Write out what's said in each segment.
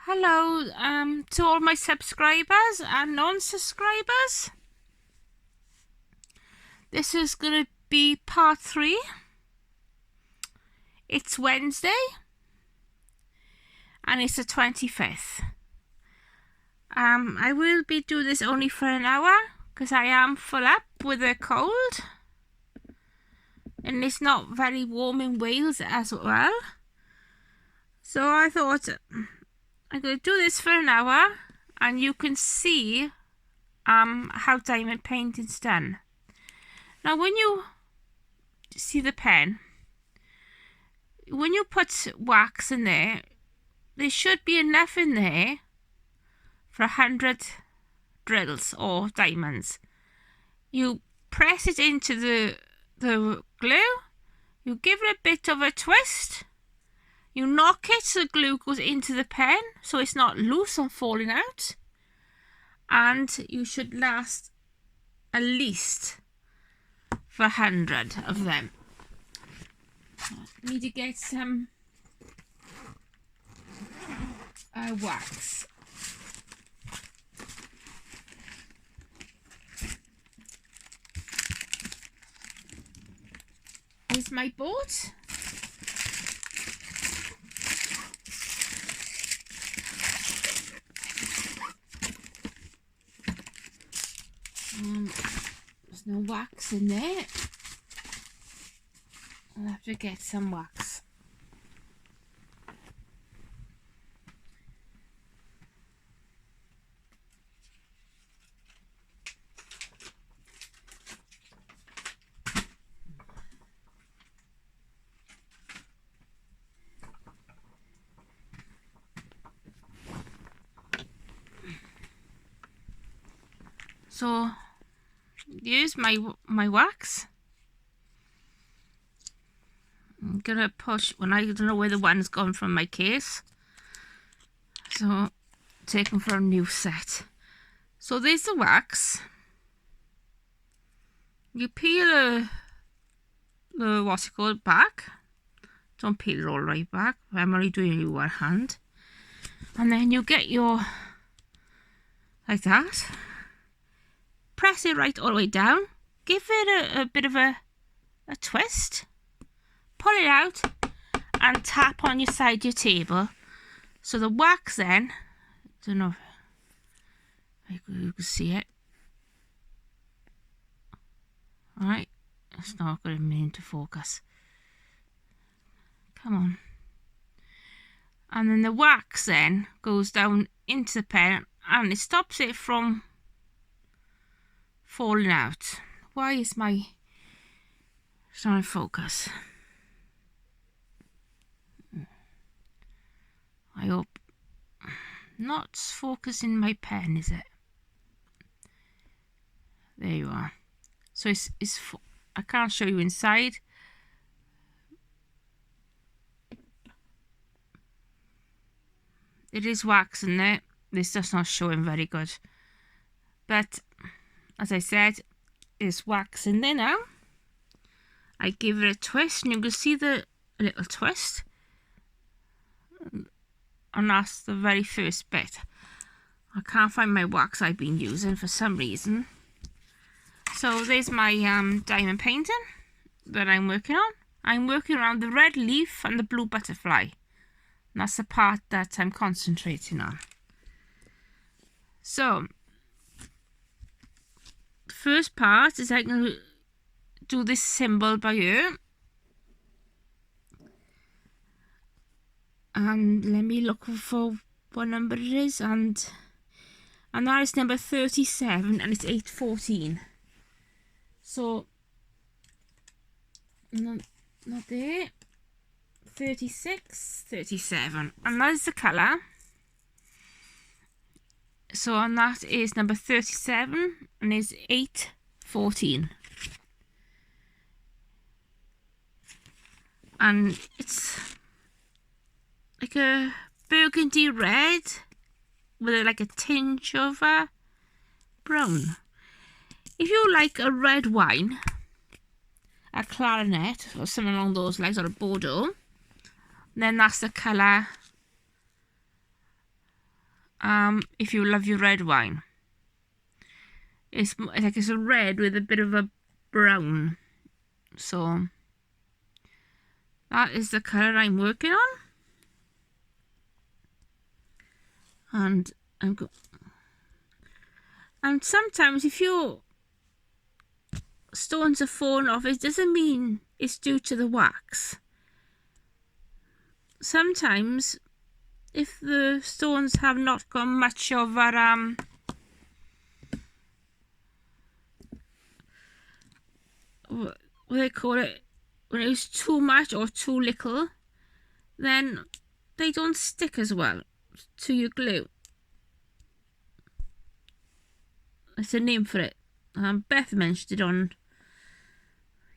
Hello to all my subscribers and non-subscribers. This is going to be part 3. It's Wednesday and it's the 25th. I will be doing this only for an hour because I am full up with a cold and it's not very warm in Wales as well. So I thought I'm going to do this for an hour and you can see how diamond painting's done. Now when you see the pen, when you put wax in there, there should be enough in there for 100 drills or diamonds. You press it into the glue, you give it a bit of a twist, you knock it so the glue goes into the pen so it's not loose and falling out, and you should last at least for 100 of them. I need to get some wax. Here's my board. There's no wax in there. I'll have to get some wax. So here's my wax. I'm gonna push when I don't know where the one's gone from my case, so take them for a new set. So there's the wax. You peel the what's it called back. Don't peel it all right back. I'm only doing it with one hand, and then you get your like that. Press it right all the way down. Give it a bit of a twist. Pull it out and tap on your side of your table. So the wax then, I don't know if you can see it. Alright, it's not going to mean to focus. Come on. And then the wax then goes down into the pen and it stops it from falling out. Why is my trying to focus? I hope not focusing my pen, is it? There you are. So it's I can't show you inside. It is wax in there. This does not show him very good, but as I said, there's wax in there now. I give it a twist and you can see the little twist, and that's the very first bit. I can't find my wax I've been using for some reason. So there's my diamond painting that I'm working on. I'm working around the red leaf and the blue butterfly, and that's the part that I'm concentrating on. So first part is I'm going to do this symbol by here, and let me look for what number it is, and that is number 37 and it's 814. So not there, 36, 37, and that is the colour. So and that is number 37 and is 814. And it's like a burgundy red with like a tinge of brown. If you like a red wine, a clarinet or something along those lines, or a Bordeaux, then that's the colour if you love your red wine. It's like it's a red with a bit of a brown. So that is the colour I'm working on. And sometimes if your stones are falling off, it doesn't mean it's due to the wax. Sometimes if the stones have not got much of a what they call it, when it's too much or too little, then they don't stick as well to your glue. That's a name for it. Beth mentioned it on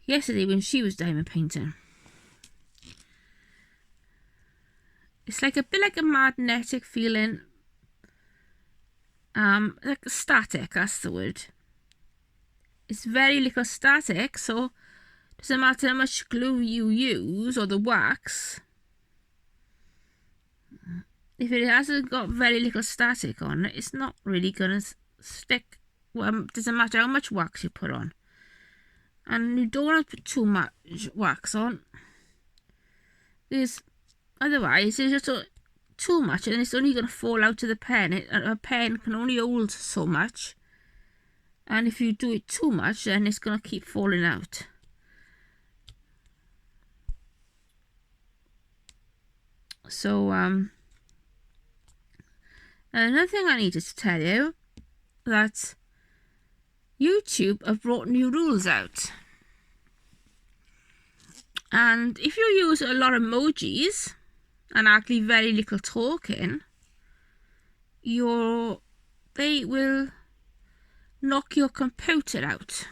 yesterday when she was diamond painting. It's like a bit like a magnetic feeling. Like static, that's the word. It's very little static, so it doesn't matter how much glue you use or the wax. If it hasn't got very little static on it, it's not really going to stick. Well, it doesn't matter how much wax you put on. And you don't want to put too much wax on, because otherwise it's just too much and it's only going to fall out of the pen. A pen can only hold so much, and if you do it too much, then it's going to keep falling out. So another thing I needed to tell you, that YouTube have brought new rules out, and if you use a lot of emojis and actually very little talking, they will knock your computer out.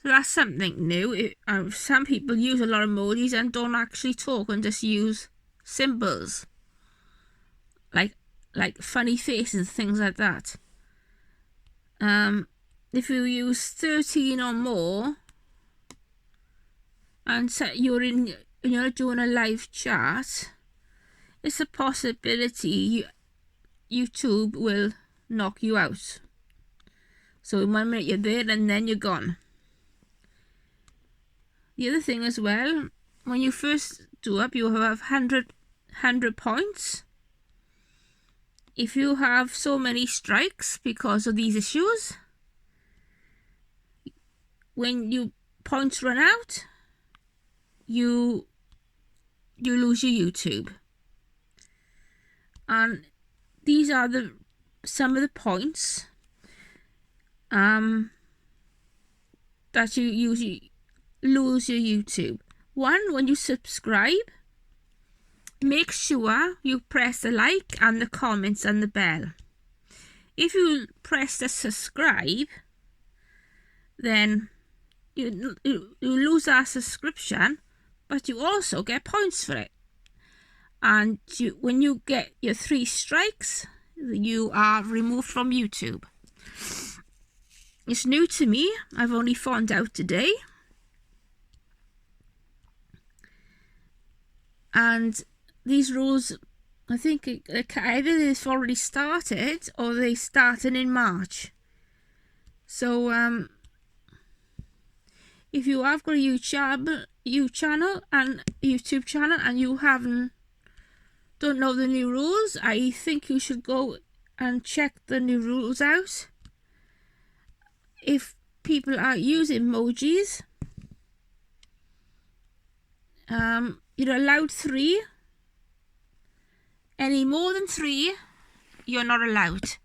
So that's something new. Some people use a lot of emojis and don't actually talk and just use symbols like funny faces and things like that. If you use 13 or more and you're doing a live chat, it's a possibility YouTube will knock you out. So in 1 minute you're there and then you're gone. The other thing as well, when you first do up, you have 100 points. If you have so many strikes because of these issues, when your points run out, you lose your YouTube. And these are some of the points that you usually lose your YouTube. One, when you subscribe, make sure you press the like and the comments and the bell. If you press the subscribe, then you lose that subscription, but you also get points for it. And when you get your 3 strikes, you are removed from YouTube. It's new to me. I've only found out today. And these rules, I think either they've already started or they started in March. So if you have got a YouTube channel and you don't know the new rules, I think you should go and check the new rules out. If people are using emojis, you're allowed 3. Any more than 3, you're not allowed.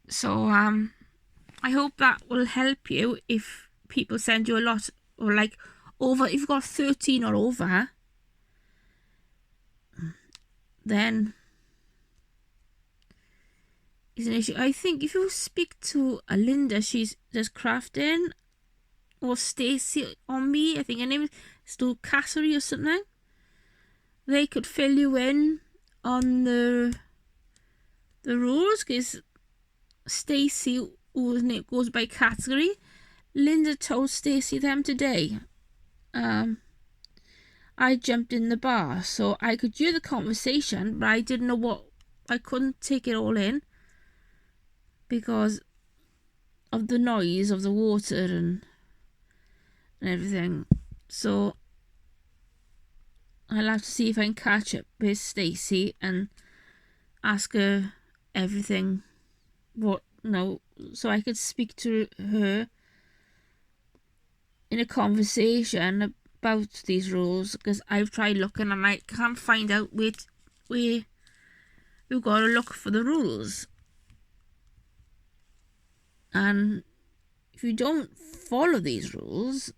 So I hope that will help you if people send you a lot, or like over, if you've got 13 or over, then it's an issue. I think if you speak to Linda, she does crafting, or Stacey on me, I think her name is Stu Cassery or something, they could fill you in on the rules, because Stacey, whose name goes by category, Linda told Stacey them today. I jumped in the bar, so I could hear the conversation, but I didn't know I couldn't take it all in because of the noise of the water and everything. So I'll have to see if I can catch up with Stacey and ask her everything, so I could speak to her in a conversation about these rules, because I've tried looking and I can't find out where you've got to look for the rules. And if you don't follow these rules,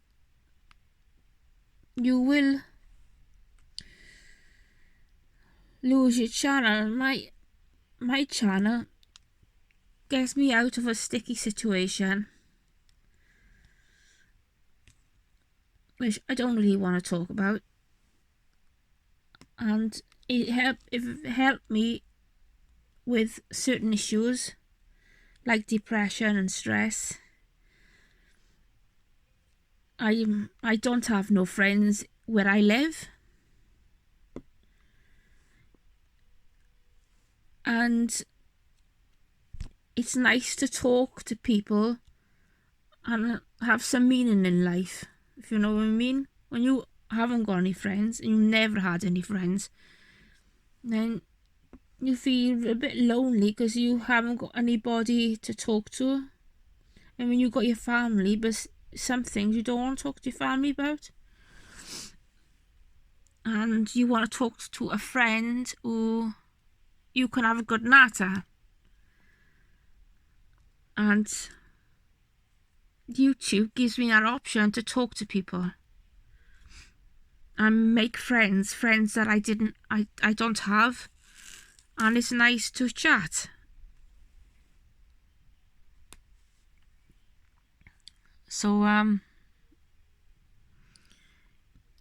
you will lose your channel. My channel gets me out of a sticky situation, which I don't really want to talk about, and it helped me with certain issues like depression and stress. I don't have no friends where I live, and it's nice to talk to people and have some meaning in life, if you know what I mean. When you haven't got any friends and you never had any friends, then you feel a bit lonely because you haven't got anybody to talk to. And when you've got your family, but some things you don't want to talk to your family about, and you want to talk to a friend who you can have a good natter. And YouTube gives me that option to talk to people and make friends that I don't have, and it's nice to chat. So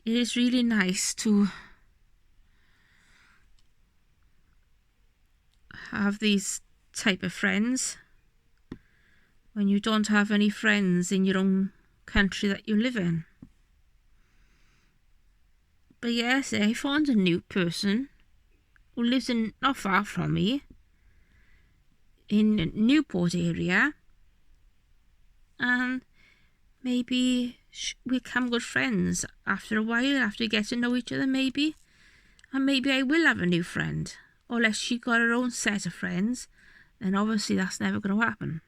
it is really nice to have these type of friends when you don't have any friends in your own country that you live in. But yes, I found a new person who lives not far from me in Newport area, and maybe we'll become good friends after a while, after we get to know each other, maybe. And maybe I will have a new friend, unless she got her own set of friends, then obviously that's never going to happen.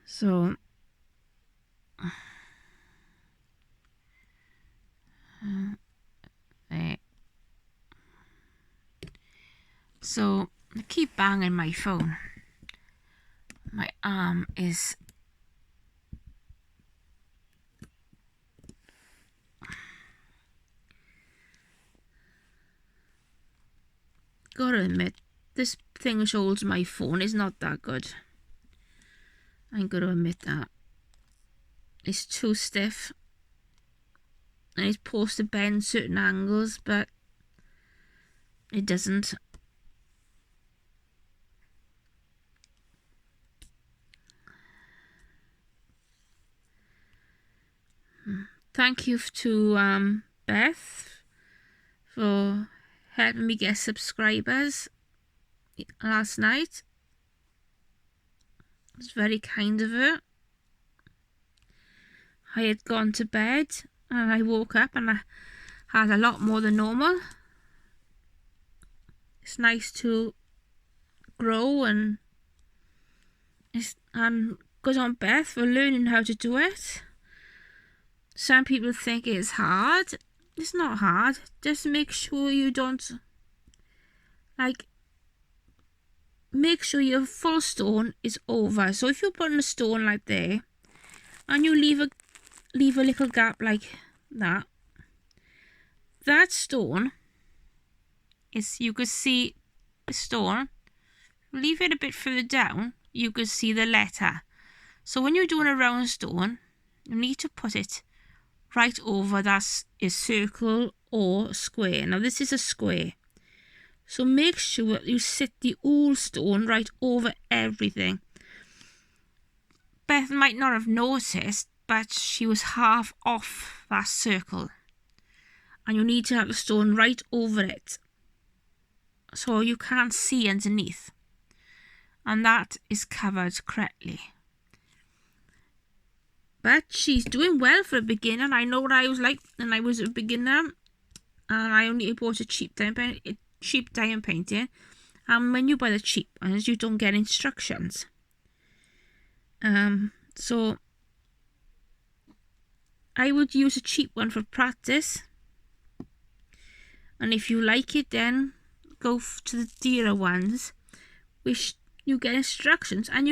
So I keep banging my phone. My arm is gotta admit, this thing which holds my phone is not that good. I'm gonna admit that. It's too stiff, and it's supposed to bend certain angles, but it doesn't. Thank you to Beth for helping me get subscribers last night. It was very kind of her. I had gone to bed and I woke up and I had a lot more than normal. It's nice to grow, and good on Beth for learning how to do it. Some people think it's hard. It's not hard. Just make sure you don't, make sure your full stone is over. So if you're putting a stone like there and you leave a little gap like that, that stone is, you could see the stone. Leave it a bit further down, you could see the letter. So when you're doing a round stone, you need to put it right over that is circle or square. Now this is a square, so make sure you sit the whole stone right over everything. Beth might not have noticed, but she was half off that circle, and you need to have the stone right over it. so you can't see underneath, and that is covered correctly. But she's doing well for a beginner. I know what I was like when I was a beginner, and I only bought a cheap diamond painting. And when you buy the cheap ones, you don't get instructions. So I would use a cheap one for practice, and if you like it, then go to the dearer ones, which you get instructions, and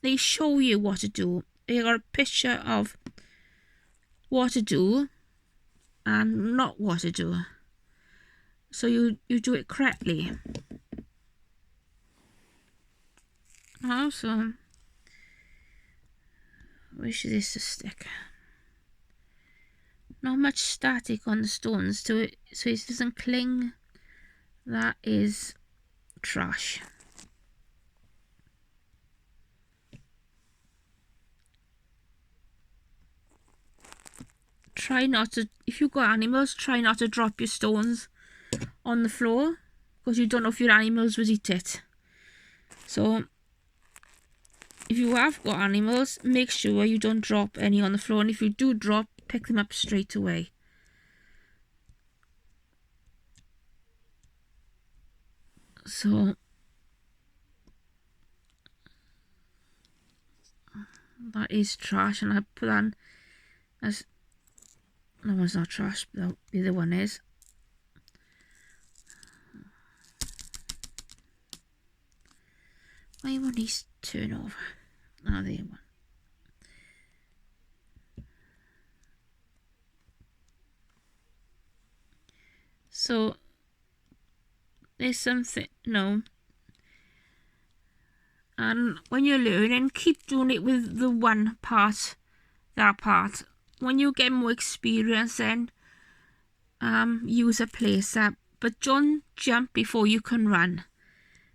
they show you what to do. They got a picture of what to do and not what to do, so you do it correctly. Also, wish this to stick. Not much static on the stones to it, so it doesn't cling. That is trash. Try not to, if you've got animals, try not to drop your stones on the floor, because you don't know if your animals would eat it. So if you have got animals, make sure you don't drop any on the floor, and if you do drop, pick them up straight away. So that is trash, and I put that as, no, one's not trash, but the other one is. Why won't he turn over? Oh, there one. So there's something, no. And when you're learning, keep doing it with the one part, that part. When you get more experience, then use a placer, but don't jump before you can run,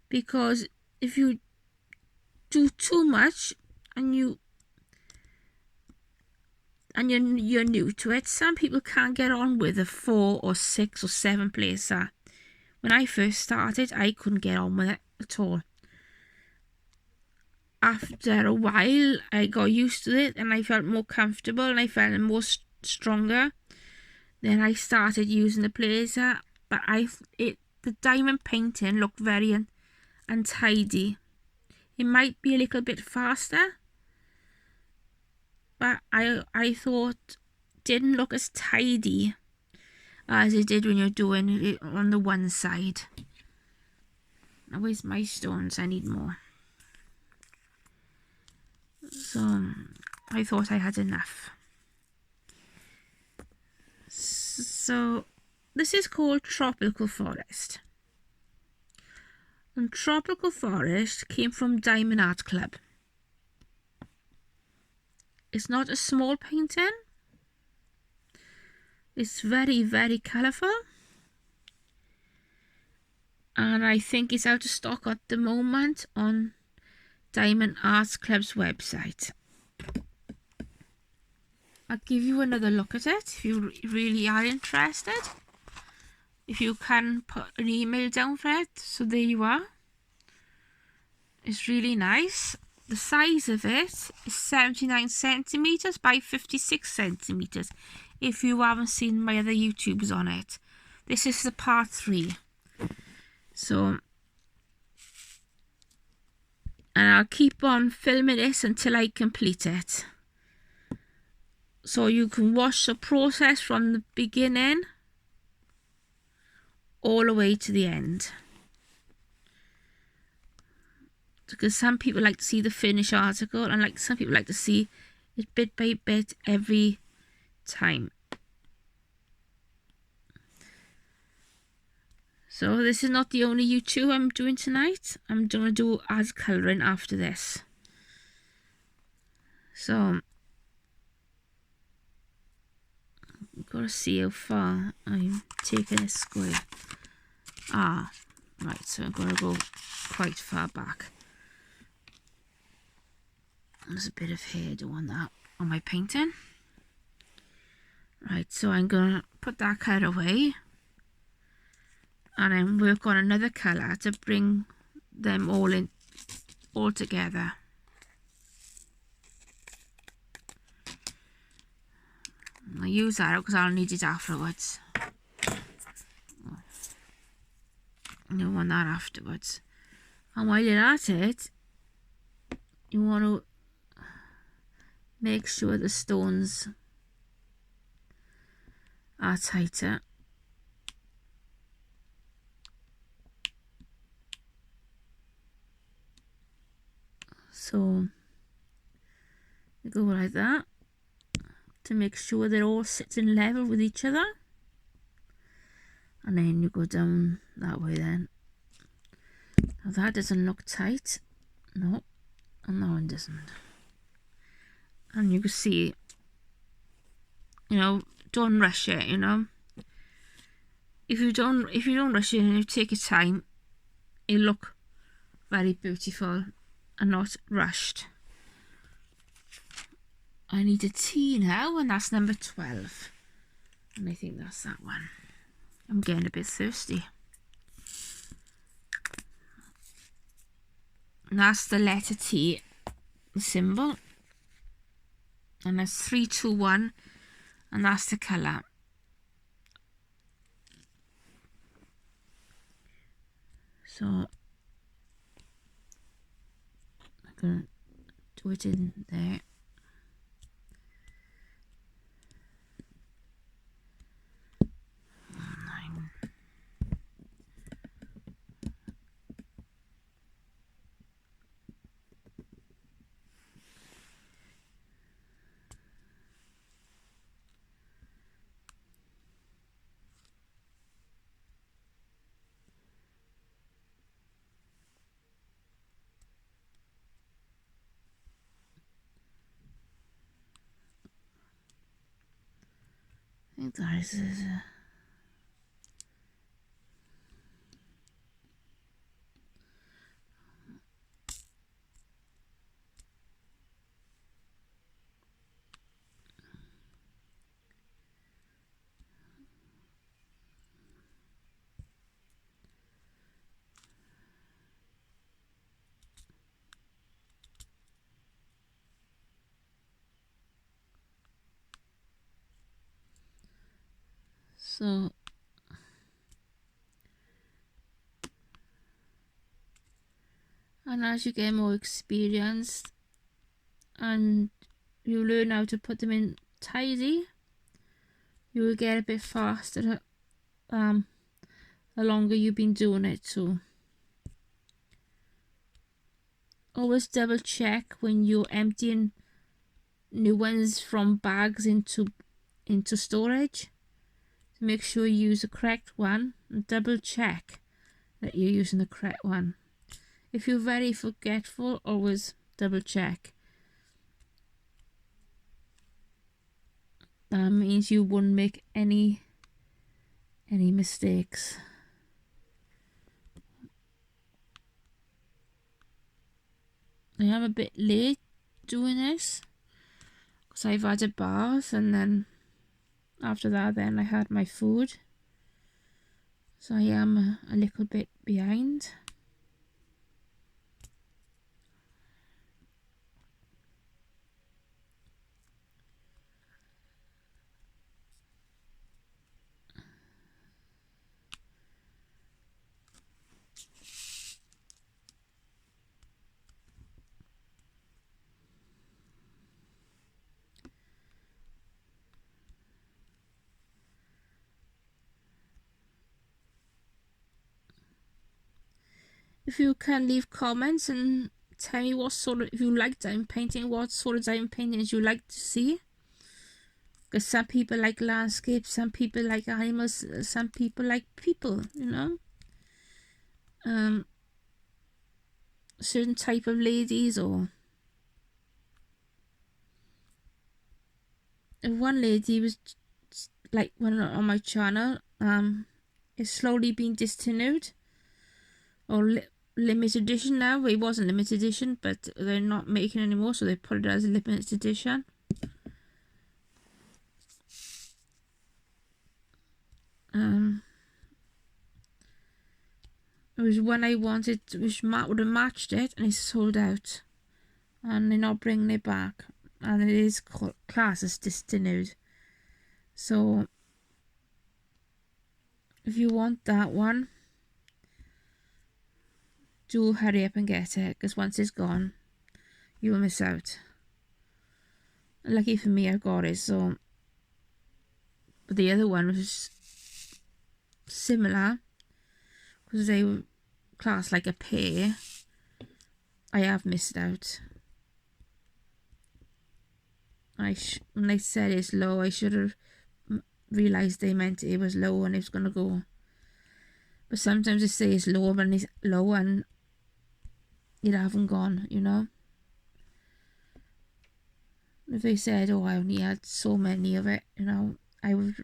because if you do too much and you're new to it, some people can't get on with a 4 or 6 or 7 placer. When I first started, I couldn't get on with it at all. After a while, I got used to it and I felt more comfortable and I felt more stronger. Then I started using the placer, but the diamond painting looked very untidy. It might be a little bit faster, but I thought didn't look as tidy as it did when you're doing it on the one side. Now where's my stones? I need more. So I thought I had enough. So this is called Tropical Forest. And Tropical Forest came from Diamond Art Club. It's not a small painting. It's very, very colourful. And I think it's out of stock at the moment on Diamond Art Club's website. I'll give you another look at it if you really are interested. If you can put an email down for it. So there you are. It's really nice. The size of it is 79 centimetres by 56 centimetres. If you haven't seen my other YouTubes on it. This is the part 3. So, and I'll keep on filming this until I complete it. So you can watch the process from the beginning all the way to the end. Because some people like to see the finished article, and some people like to see it bit by bit every time. So this is not the only YouTube I'm doing tonight. I'm going to do ad colouring after this. So I've got to see how far I'm taking this square. Right, so I'm going to go quite far back. There's a bit of hairdo on that, on my painting. Right, so I'm going to put that card away. and then work on another colour to bring them all together. I'll use that because I'll need it afterwards. I don't want that afterwards. And while you're at it, you want to make sure the stones are tighter. So you go like that to make sure they're all sitting level with each other, and then you go down that way then. Now that doesn't look tight, no, and that one doesn't. And you can see, you know, don't rush it, you know. If you don't rush it and you take your time, it'll look very beautiful and not rushed. I need a T now, and that's number 12. And I think that's that one. I'm getting a bit thirsty. And that's the letter T, the symbol. And that's 3, 2, 1. And that's the colour. So I'm going to do it in there. I think that is it. So and as you get more experienced and you learn how to put them in tidy, you will get a bit faster the longer you've been doing it too. Always double check when you're emptying new ones from bags into storage to make sure you use the correct one, and double check that you're using the correct one. If you're very forgetful, always double check. That means you won't make any mistakes. I am a bit late doing this because I've had a bath, and then after that then I had my food, so I am a little bit behind. If you can leave comments and tell me what sort of, if you like diamond painting, what sort of diamond paintings you like to see. Because some people like landscapes, some people like animals, some people like people, you know. Certain type of ladies, or one lady was like one on my channel, is slowly being discontinued or limited edition now. It wasn't limited edition, but they're not making anymore, so they put it as a limited edition. was one I wanted, which would have matched it, and it's sold out. And they're not bringing it back. And it is classed as discontinued. So, if you want that one, do hurry up and get it, because once it's gone, you will miss out. Lucky for me, I got it. So, but the other one was similar, because they were classed like a pair. I have missed out. When they said it's low, I should have realised they meant it was low and it was going to go. But sometimes they say it's low and it's low and it haven't gone, you know. If they said, oh, I only had so many of it, you know, I would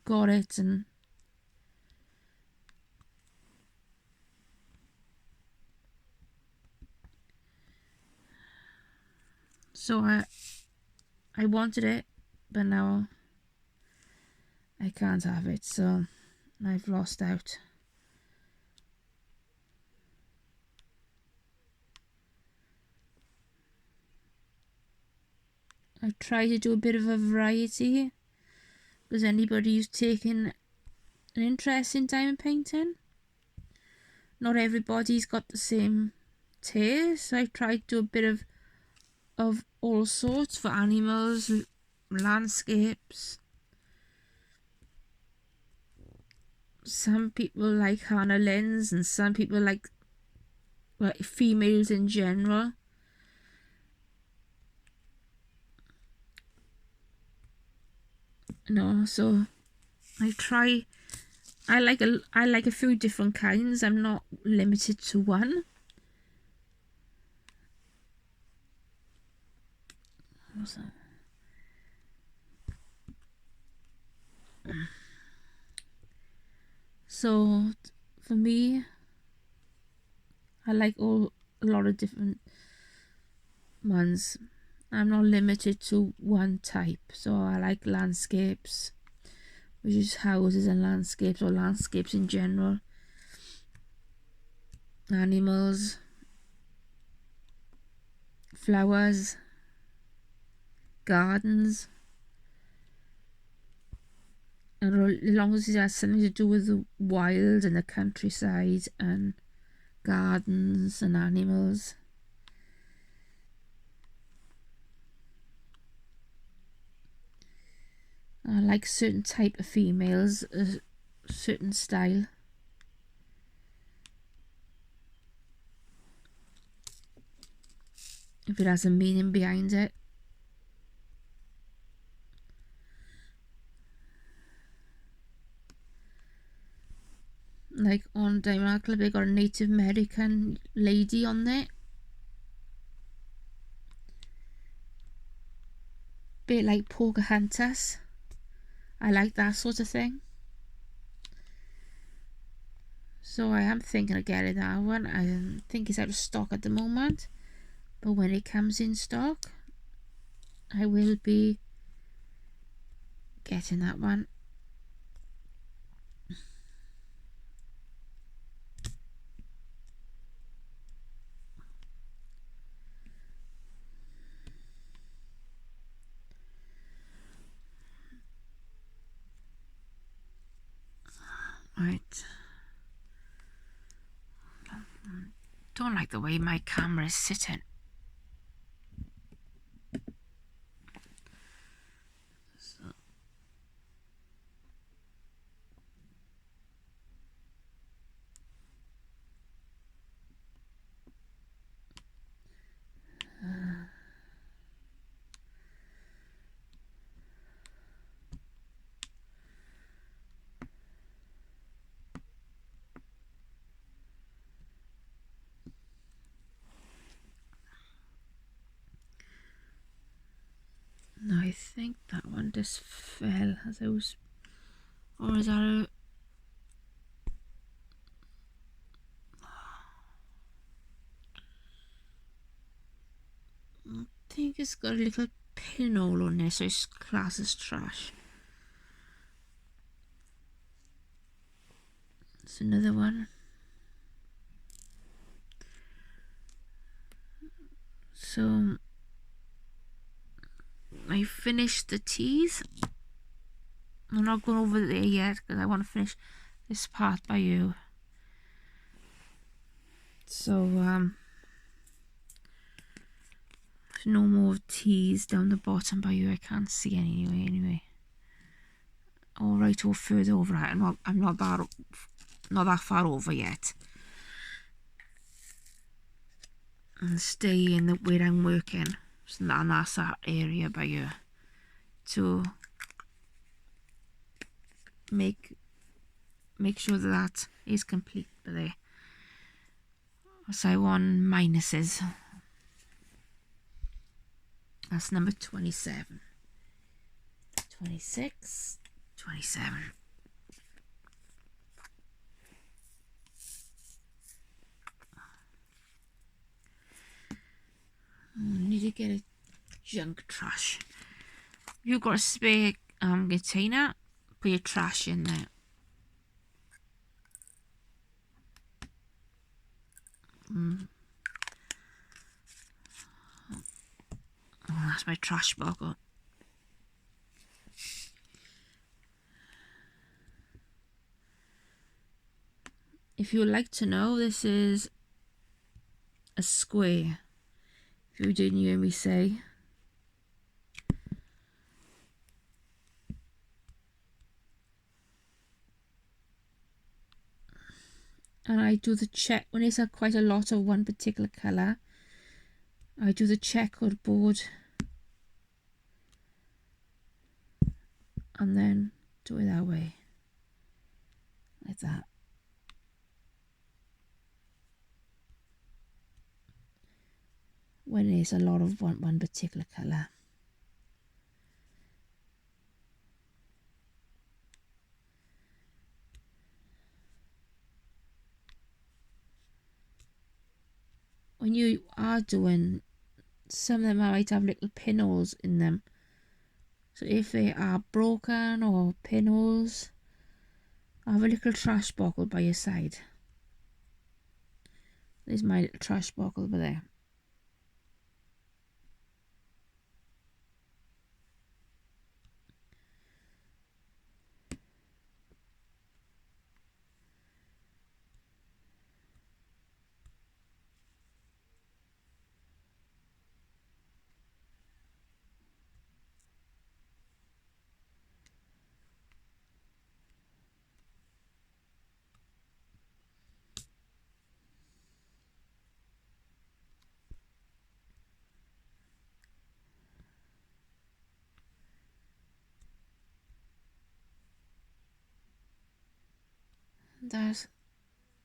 got it. And so I wanted it, but now I can't have it, so I've lost out. I try to do a bit of a variety, because anybody who's taking an interest in diamond painting, not everybody's got the same taste. So I try to do a bit of all sorts, for animals, landscapes. Some people like Hannah Lynn's, and some people like, well, females in general. No, so I like a few different kinds. I'm not limited to one. What's that? So for me, I like a lot of different ones. I'm not limited to one type. So I like landscapes, which is houses and landscapes, or landscapes in general. Animals, flowers, gardens. And as long as it has something to do with the wild and the countryside and gardens and animals. I like certain type of females, a certain style. If it has a meaning behind it. Like on Diamond Club, they got a Native American lady on there. Bit like Pocahontas. I like that sort of thing. So I am thinking of getting that one. I think it's out of stock at the moment, but when it comes in stock, I will be getting that one. Right. Don't like the way my camera is sitting. So. No, I think that one just fell as I was, or is that a... I think it's got a little pinhole on there, so it's classed as trash. It's another one. So I finished the teas. I'm not going over there yet because I want to finish this part by you. So no more teas down the bottom by you. I can't see any anyway. All right, or further over. I'm not that far over yet. And stay in where I'm working. And that's that area by you. To make sure that is complete by there. So I want minuses. That's number 27. 26, 27. Need to get a junk trash. You've got a spare container, put your trash in there. Oh, that's my trash bottle. If you would like to know, this is a square. If you didn't hear me say. And I do the check when it's quite a lot of one particular colour. I do the checkered board and then do it that way, like that. When there's a lot of one particular colour. When you are doing, some of them might have little pinholes in them. So if they are broken or pinholes, have a little trash bottle by your side. There's my little trash bottle over there. That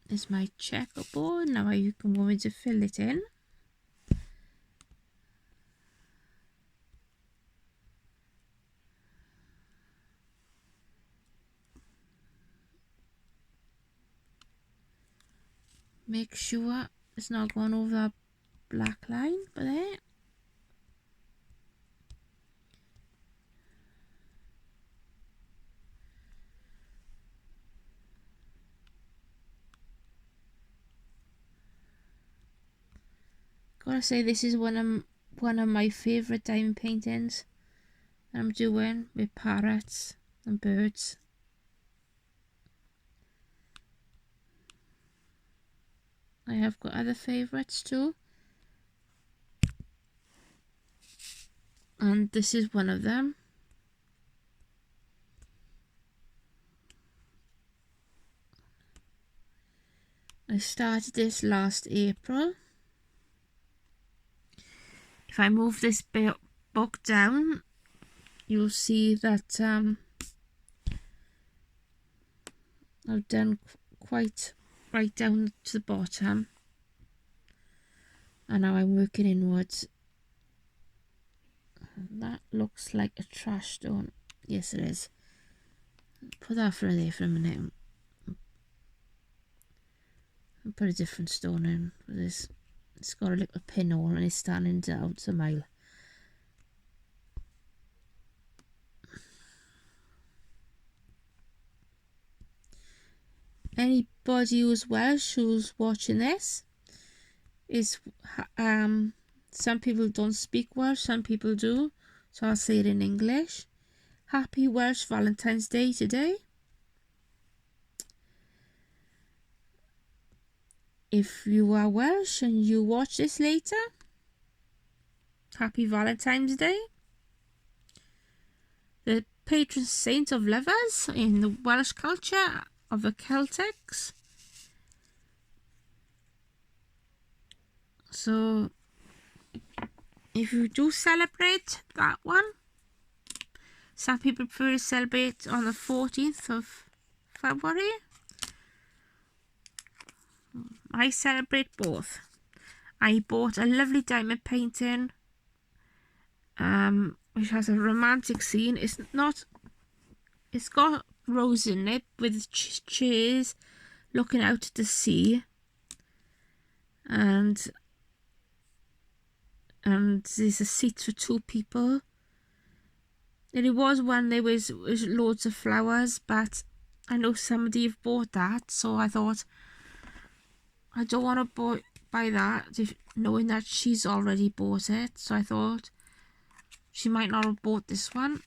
is my checkerboard. Now you can want me to fill it in. Make sure it's not going over that black line by there. Gotta say, this is one of my favourite diamond paintings I'm doing with parrots and birds. I have got other favourites too, and this is one of them. I started this last April. If I move this book down, you'll see that I've done quite right down to the bottom, and now I'm working inwards. That looks like a trash stone. Yes, it is. Put that for there for a minute. I'll put a different stone in for this. It's got a little pinhole and it's standing down to a mile. Anybody who's Welsh who's watching this is Some people don't speak Welsh, some people do, so I'll say it in English. Happy Welsh Valentine's Day today. If you are Welsh and you watch this later, happy Valentine's Day. The patron saint of lovers in the Welsh culture of the Celtics. So if you do celebrate that one, some people prefer to celebrate on the 14th of February. I celebrate both. I bought a lovely diamond painting which has a romantic scene. It's got roses in it with chairs looking out to the sea, and there's a seat for two people. There was one there was loads of flowers, but I know somebody have bought that, so I thought I don't want to buy that knowing that she's already bought it. So I thought she might not have bought this one,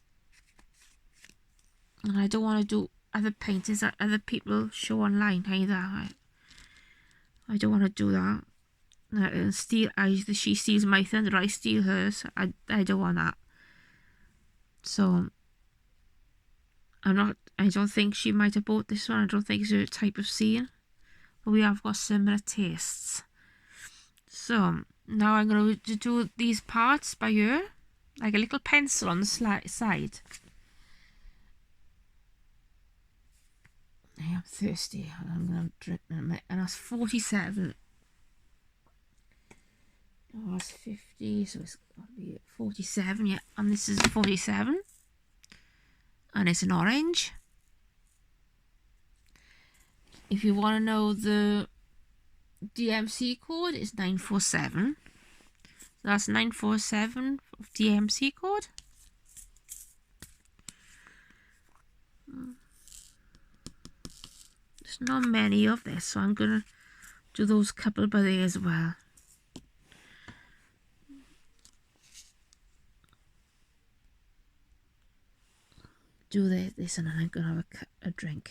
and I don't want to do other paintings that other people show online either. I don't want to do that. And she steals my thunder, I steal hers. I don't want that. So I don't think she might have bought this one. I don't think it's her type of scene, but we have got similar tastes. So now I'm going to do these parts by ear, like a little pencil on the side. I am thirsty. I'm going to drink in a minute. And that's 47. Oh, that's 50, so it's got to be 47, yeah. And this is 47. And it's an orange. If you want to know the DMC code, it's 947. That's 947 of DMC code. There's not many of this, so I'm going to do those couple by there as well. Do this and then I'm going to have a drink.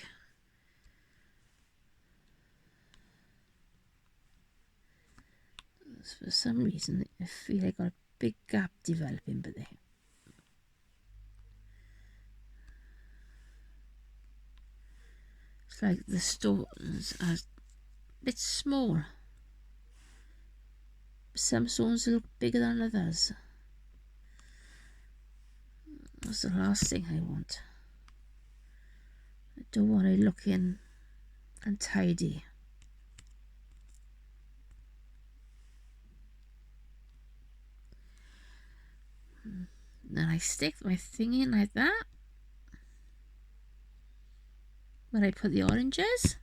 For some reason I feel I got a big gap developing but there. It's like the stones are a bit small. Some stones look bigger than others. That's the last thing I want. I don't want it looking untidy. Then I stick my thing in like that. When I put the oranges.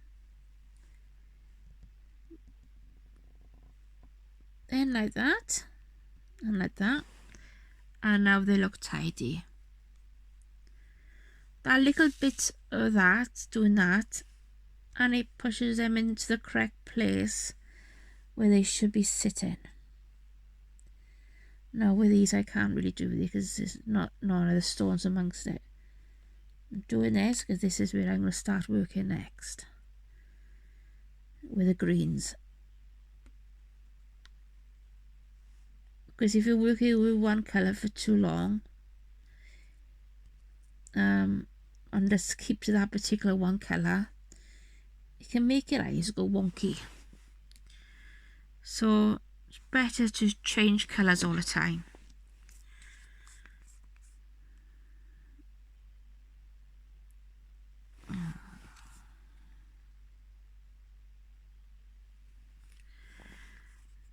Then like that. And like that. And now they look tidy. That little bit of that, doing that, and it pushes them into the correct place where they should be sitting. Now with these I can't really do because there's not none of the stones amongst it. I'm doing this because this is where I'm going to start working next with the greens. Because if you're working with one colour for too long, and just keep to that particular one colour, it can make your eyes go wonky. So it's better to change colours all the time.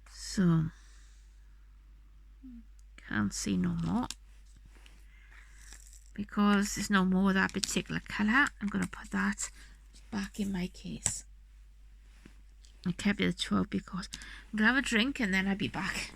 So can't see no more because there's no more of that particular colour. I'm going to put that back in my case. I kept it at 12 because I'm going to have a drink and then I'll be back.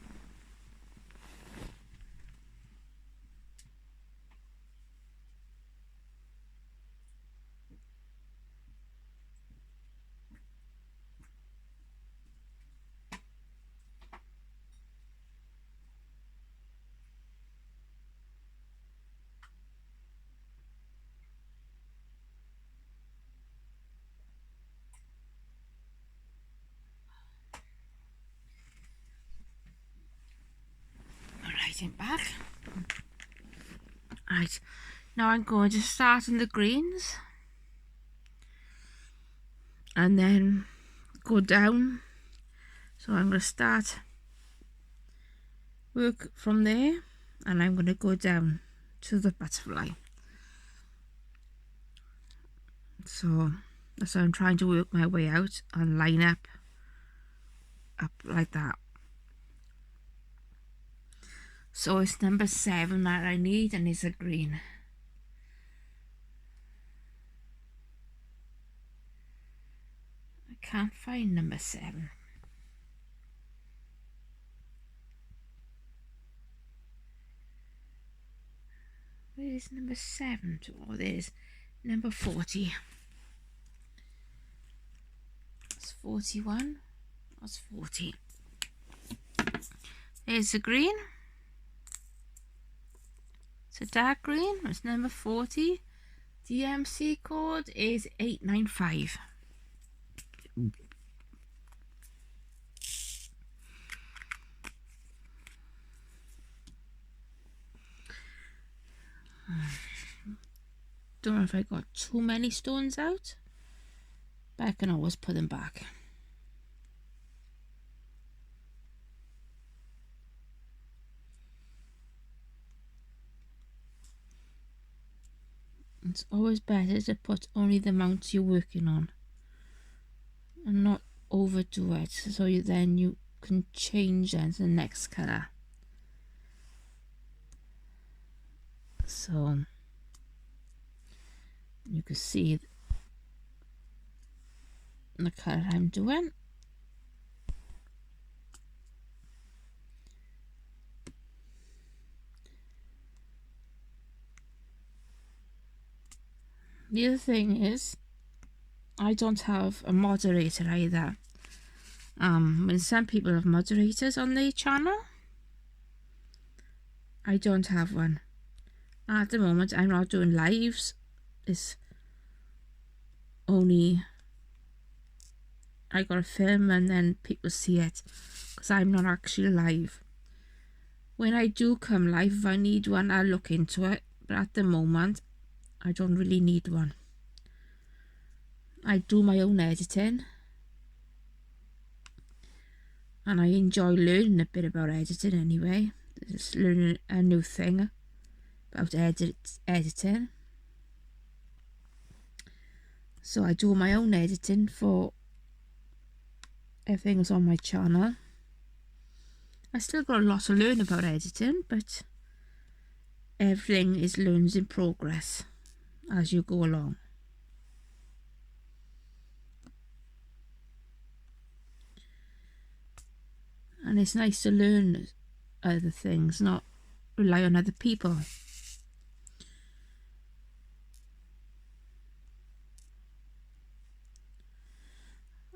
editing back. Right, now I'm going to start on the greens and then go down. So I'm going to start work from there and I'm going to go down to the butterfly. So that's how I'm trying to work my way out and line up like that. So it's number 7 that I need, and it's a green. I can't find number 7. Where is number 7? Oh, there's number 40. That's 41. That's 40. There's the green. It's a dark green. It's number 40. DMC code is 895. Don't know if I got too many stones out, but I can always put them back. It's always better to put only the amounts you're working on and not overdo it, so then you can change then to the next colour. So you can see the colour I'm doing. The other thing is, I don't have a moderator either. When some people have moderators on their channel, I don't have one. At the moment, I'm not doing lives. It's only I gotta film and then people see it, because I'm not actually live. When I do come live, if I need one, I'll look into it. But at the moment, I don't really need one. I do my own editing, and I enjoy learning a bit about editing anyway. Just learning a new thing about editing. So I do my own editing for everything that's on my channel. I still got a lot to learn about editing, but everything is learns in progress as you go along. And it's nice to learn other things, not rely on other people.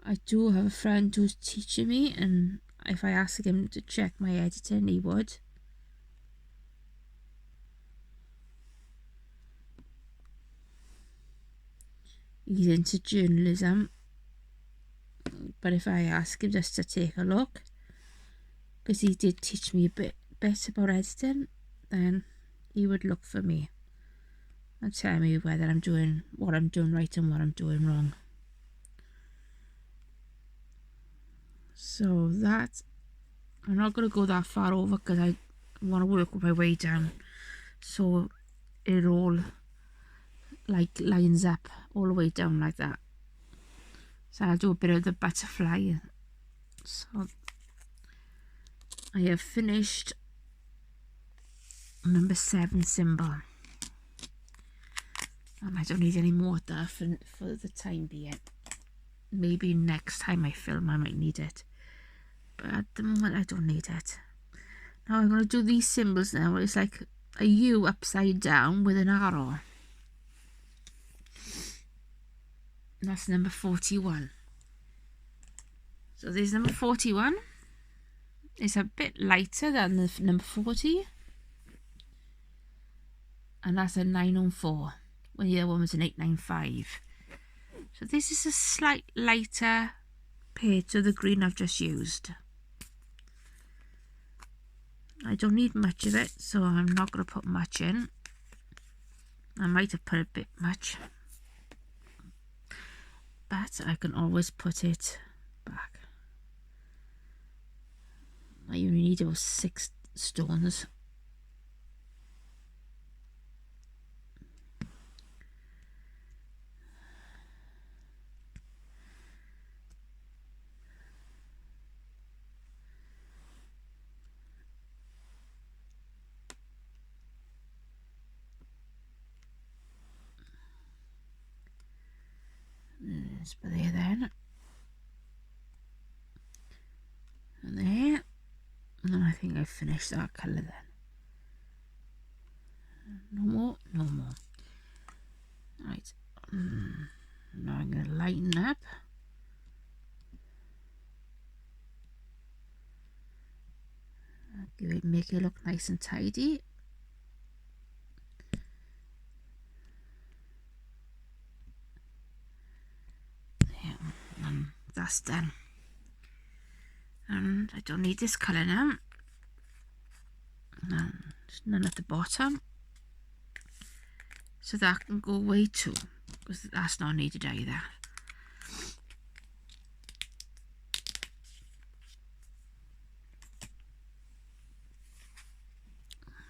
I do have a friend who's teaching me, and if I ask him to check my editing, he would. He's into journalism, but if I ask him just to take a look, because he did teach me a bit about editing, then he would look for me and tell me whether I'm doing what I'm doing right and what I'm doing wrong. So that, I'm not going to go that far over because I want to work my way down so it all like lines up all the way down like that. So I'll do a bit of the butterfly. So I have finished number 7 symbol, and I don't need any more there for the time being. Maybe next time I film I might need it, but at the moment I don't need it. Now I'm going to do these symbols now. It's like a U upside down with an arrow. And that's number 41. So there's number 41. It's a bit lighter than the number 40. And that's a 904, when the other one was an 895. So this is a slight lighter compared to the green I've just used. I don't need much of it, so I'm not going to put much in. I might have put a bit much, but I can always put it back. I only need about 6 stones. Let's put there then. And there. And then I think I've finished that colour then. No more, no more. Right. Now I'm going to lighten up. Make it look nice and tidy. Yeah, and that's done. And I don't need this colour now. And there's none at the bottom. So that can go away too, because that's not needed either.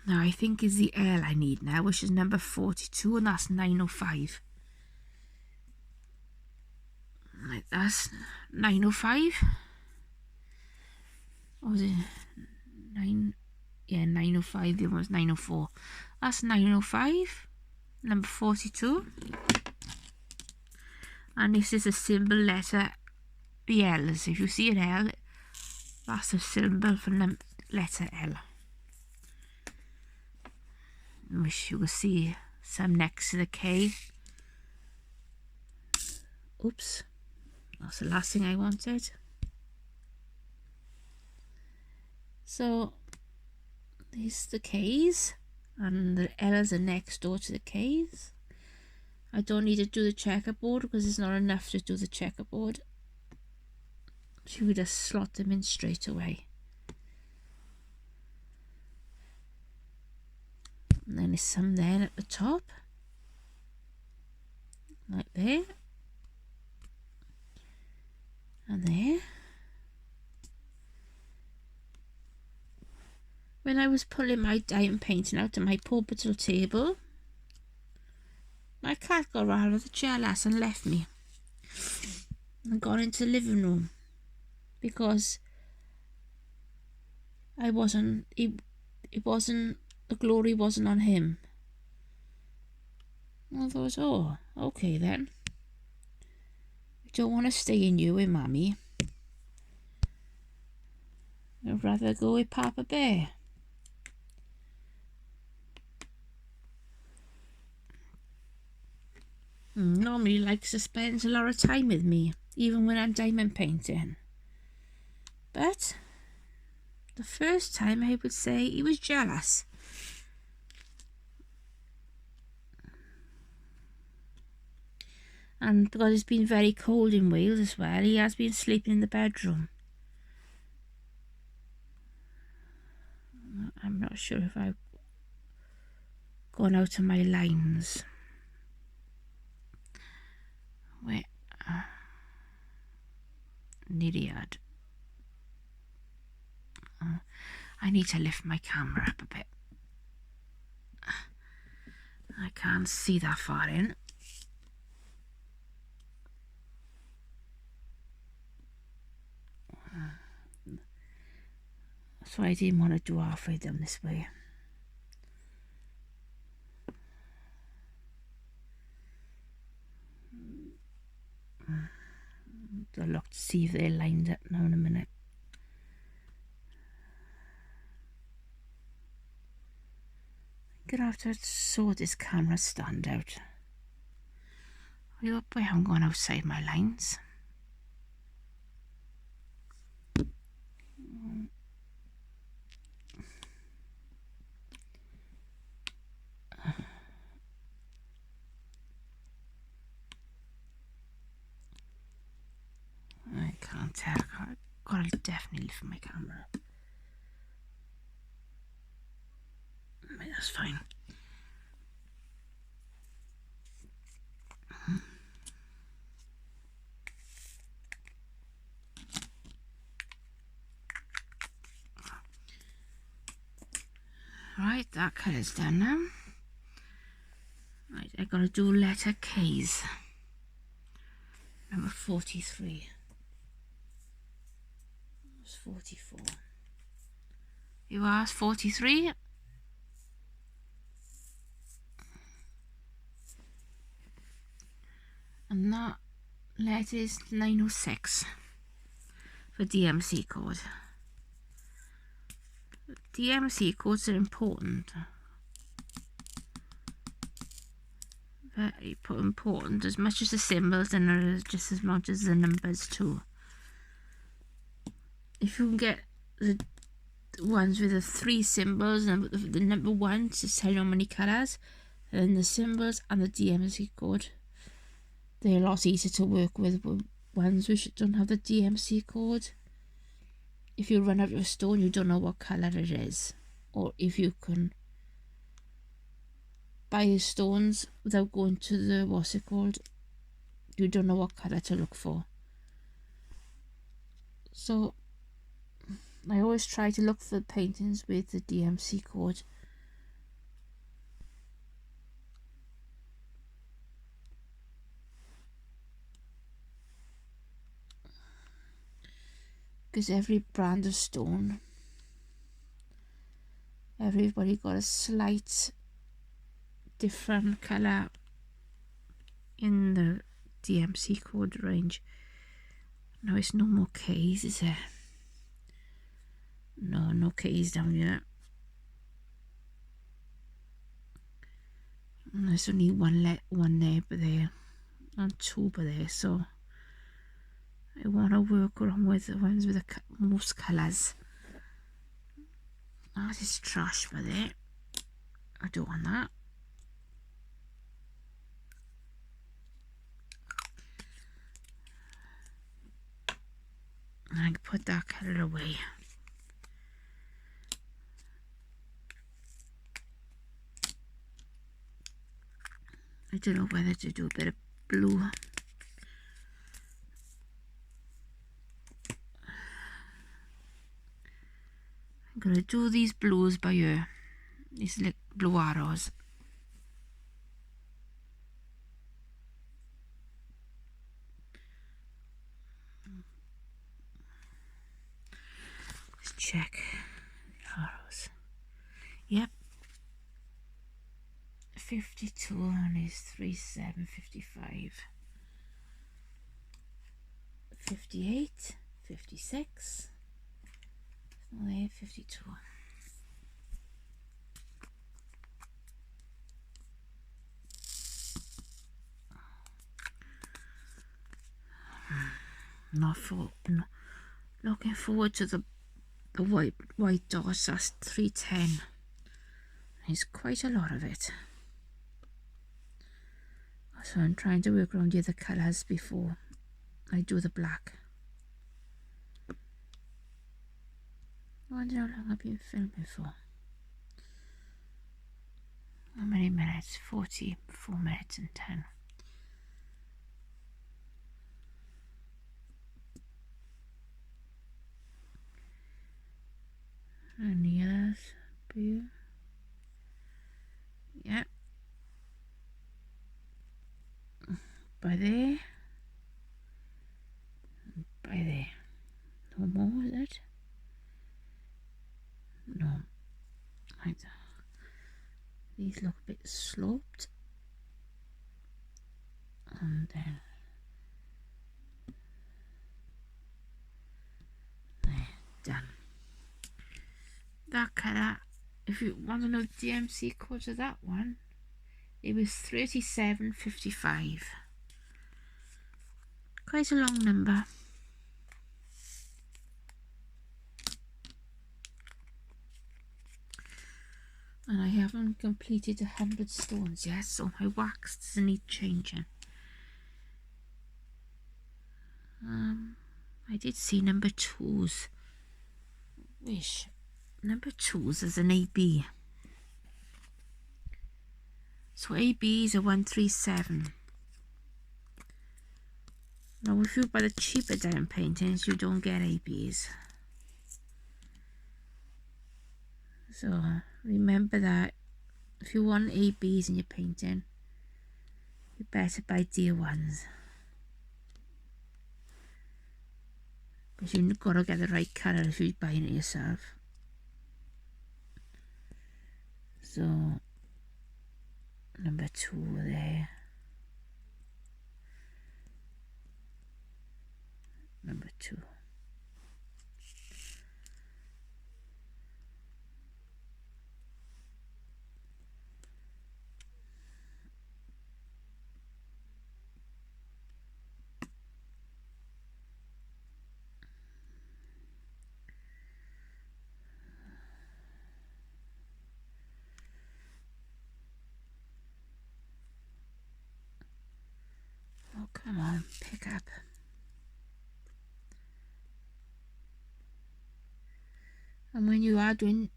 Now I think is the L I need now, which is number 42, and that's 905. Right, that's 905. Or was it 9? Yeah, 905. The other one's 904. That's 905. Number 42. And this is a symbol letter, the L's. If you see an L, that's a symbol for letter L. Which you will see some next to the K. Oops, that's the last thing I wanted. So these are the K's, and the L's are next door to the K's. I don't need to do the checkerboard because it's not enough to do the checkerboard. So we just slot them in straight away. And then there's some then at the top, like there, and there. When I was pulling my diamond painting out of my portable table, my cat got rather jealous and left me and got into the living room because I wasn't, it wasn't, the glory wasn't on him. I thought, oh, okay then. I don't want to stay in you with Mummy. I'd rather go with Papa Bear. Normally likes to spend a lot of time with me, even when I'm diamond painting. But the first time I would say he was jealous. And because it's been very cold in Wales as well, he has been sleeping in the bedroom. I'm not sure if I've gone out of my lines. Where? Nearly had. I need to lift my camera up a bit. I can't see that far in. So I didn't want to do halfway down this way. I'll look to see if they're lined up now in a minute. I'm gonna have to sort this camera stand out. I hope I haven't gone outside my lines. I can't tell. I've got to definitely lift my camera up. That's fine. Right, that colour's done now. Right, I've got to do letter K's. Number 43. It's 44. You are 43. And that letter is 906 for DMC code. DMC codes are important. Very important, as much as the symbols, and are just as much as the numbers too. If you can get the ones with the 3 symbols and the number 1 to tell you how many colours, and then the symbols and the DMC code, they're a lot easier to work with ones which don't have the DMC code. If you run out of a stone, you don't know what colour it is, or if you can buy the stones without going to the, what's it called, you don't know what colour to look for. So I always try to look for paintings with the DMC code. Because every brand of stone, everybody got a slight different colour in the DMC code range. Now it's no more K's, is there? No K's down here. And there's only one there, but there, and 2 but there, so I want to work around with the ones with the most colours. That is trash by there. I don't want that. And I can put that colour away. I don't know whether to do a bit of blue. I'm going to do these blues by ear. These like blue arrows. Let's check the arrows. Yep. 52 and is 37, 55. 58, 56. There, 52. Looking forward to the white dots. That's 310. There's quite a lot of it. So I'm trying to work around the other colours before I do the black. I wonder how long I've been filming for. How many minutes? 44 minutes and 10. And the others blue. Yep. By there. By there. No more, is it? No. Right. These look a bit sloped. And then there, done. That colour, if you want to know the DMC code of that one, it was 3755. Quite a long number. And I haven't completed 100 stones yet, so my wax doesn't need changing. I did see number 2s. Wish. Number 2s as an AB. So ABs are 137. Now if you buy the cheaper diamond paintings, you don't get ABs. So remember that if you want ABs in your painting, you better buy dear ones. Because you've got to get the right colour if you're buying it yourself. So, number 2 there. Number 2. Oh, come on, pick up. And when you are doing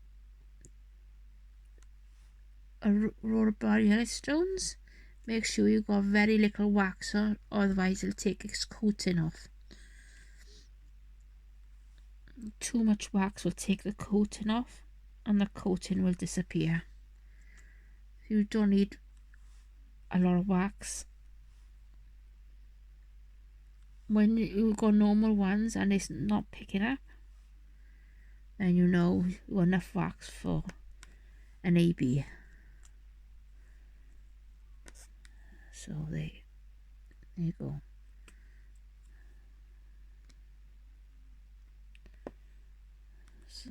a row of barrier stones, make sure you got very little wax on, otherwise it'll take its coating off. Too much wax will take the coating off and the coating will disappear. You don't need a lot of wax. When you got normal ones and it's not picking up, then you know you got enough wax for an AB. So there you go. So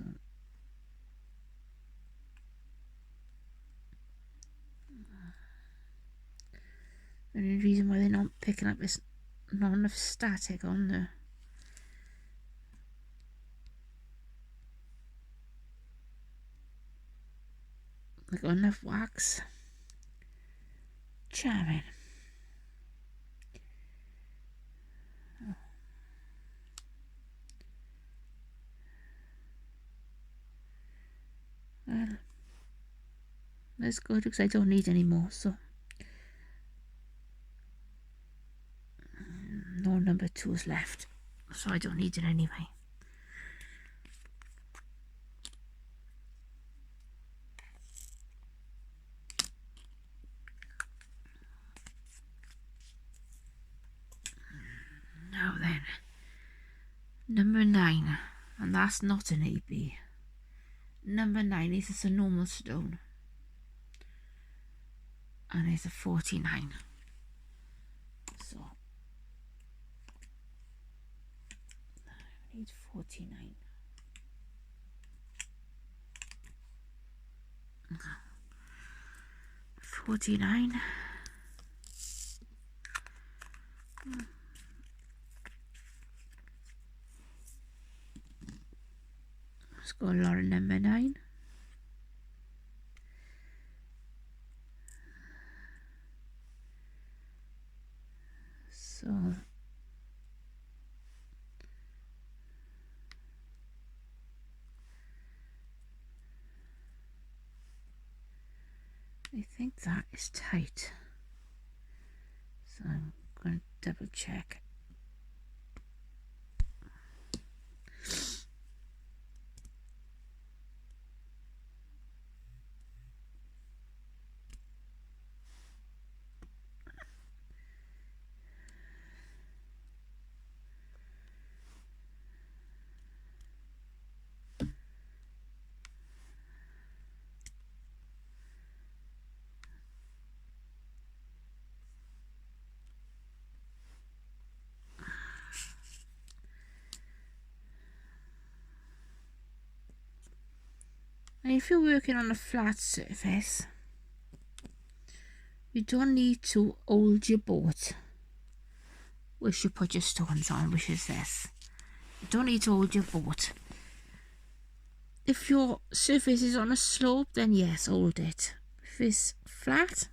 the only reason why they're not picking up is not enough static on there. I got enough wax. Charming. Oh. Well, that's good because I don't need any more, so no number 2s left, so I don't need it anyway. Now then, number 9, and that's not an AB. Number 9 is just a normal stone, and it's a 49. So I need 49. Okay. 49. Let's go a lot of number 9. So I think that is tight. So I'm going to double check. And if you're working on a flat surface, you don't need to hold your boat which you put your stones on, which is this. You don't need to hold your boat. If your surface is on a slope, then yes, hold it. If it's flat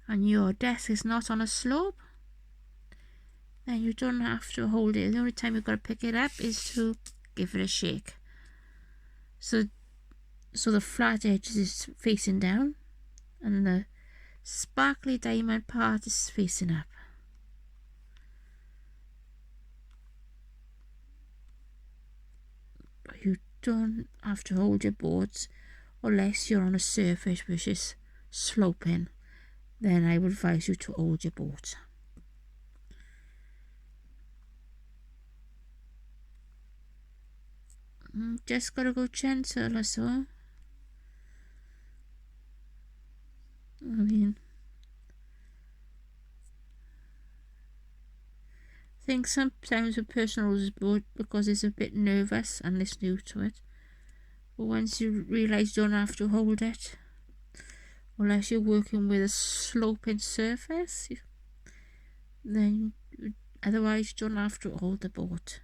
and your desk is not on a slope, then you don't have to hold it. The only time you've got to pick it up is to give it a shake. So the flat edge is facing down, and the sparkly diamond part is facing up. You don't have to hold your boat unless you're on a surface which is sloping. Then I would advise you to hold your boat. Just gotta go gentle or so. I think sometimes a person holds his boat because it's a bit nervous and is new to it. But once you realise you don't have to hold it, unless you're working with a sloping surface, then otherwise you don't have to hold the boat.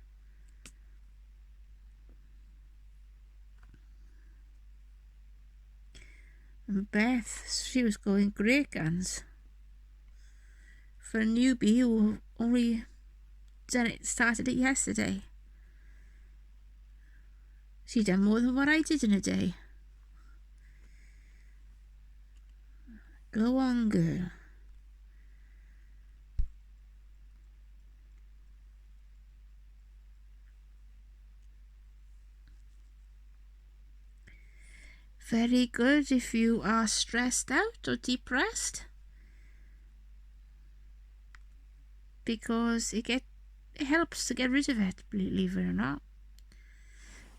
And Beth, she was going great guns. For a newbie who only started it yesterday. She done more than what I did in a day. Go on, girl. Very good if you are stressed out or depressed, because it helps to get rid of it, believe it or not.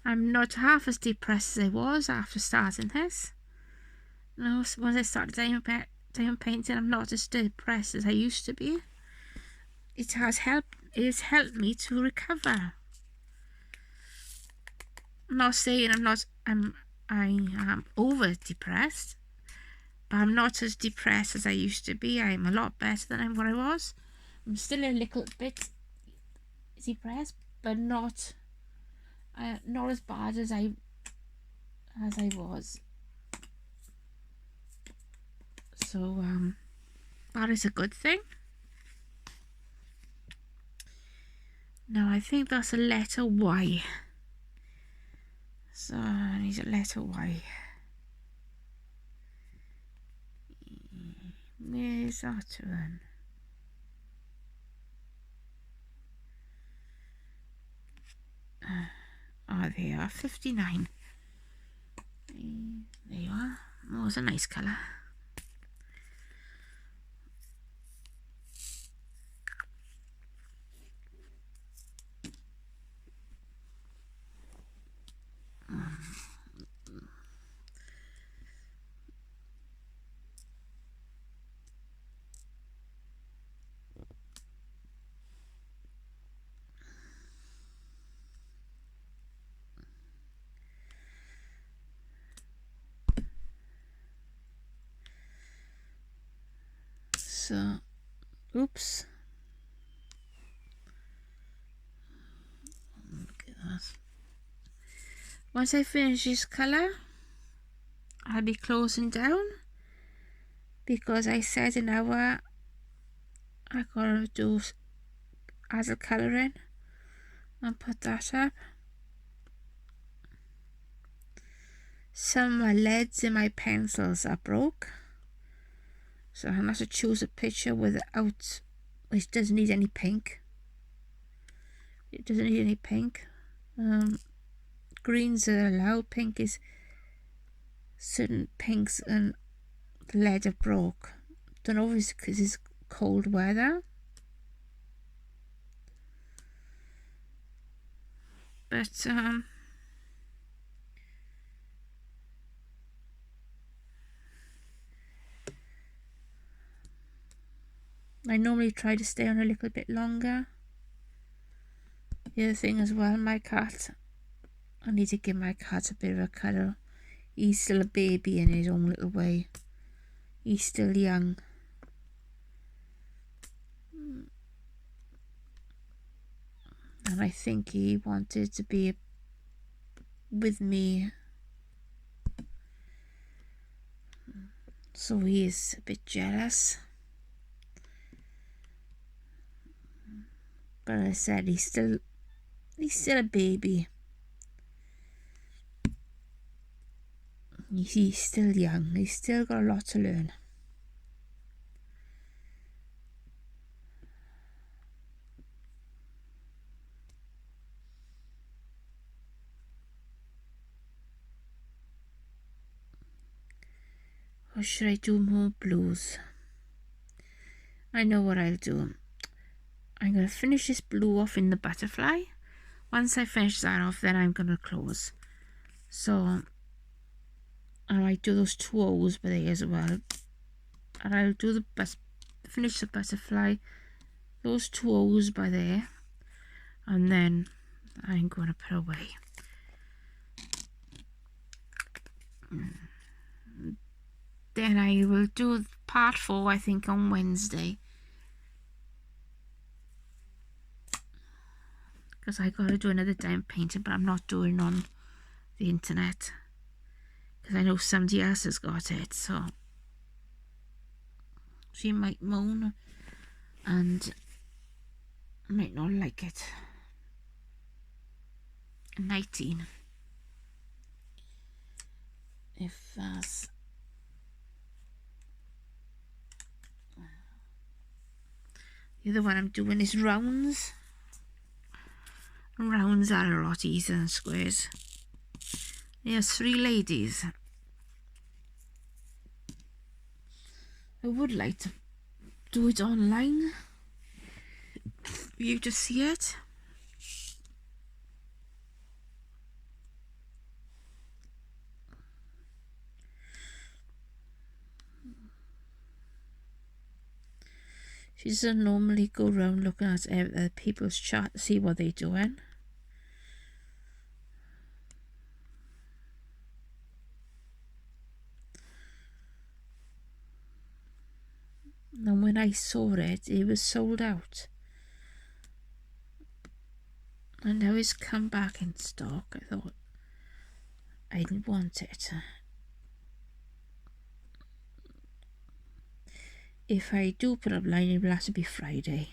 I'm not half as depressed as I was after starting this. No, once I started diamond painting, I'm not as depressed as I used to be. It has helped me to recover. I'm not saying I am over depressed, but I'm not as depressed as I used to be. I'm a lot better than what I was. I'm still a little bit depressed, but not as bad as I was. So that is a good thing. Now I think that's a letter Y. So I need a letter Y. Where's that one? Oh, there you are, 59. There you are. Oh, it's a nice colour. So, oops. Look at that. Once I finish this colour, I'll be closing down, because I said an hour I gotta add a colour in and put that up. Some of my leads in my pencils are broke, so I'm gonna have to choose a picture which doesn't need any pink. It doesn't need any pink. Greens are allowed. Pink is certain pinks and lead are broke. Don't know if it's because it's cold weather, but I normally try to stay on a little bit longer. The other thing as well, my cat, I need to give my cat a bit of a cuddle. He's still a baby in his own little way. He's still young. And I think he wanted to be with me. So he is a bit jealous. But as I said, he's still a baby. He's still young, he's still got a lot to learn. Or should I do more blues? I know what I'll do. I'm going to finish this blue off in the butterfly. Once I finish that off, then I'm going to close. So I might do those 2 O's by there as well. And I'll do finish the butterfly, those 2 O's by there. And then I'm going to put away. Then I will do part 4, I think, on Wednesday. Because I got to do another time painting, but I'm not doing on the internet. Because I know somebody else has got it, so she might moan and might not like it. 19. If that's... The other one I'm doing is rounds. Rounds are a lot easier than squares. There's 3 ladies. I would like to do it online for you to see it. She doesn't normally go around looking at other people's chat to see what they're doing. And when I saw it, it was sold out. And now it's come back in stock. I thought I didn't want it. If I do put up line, it will have to be Friday.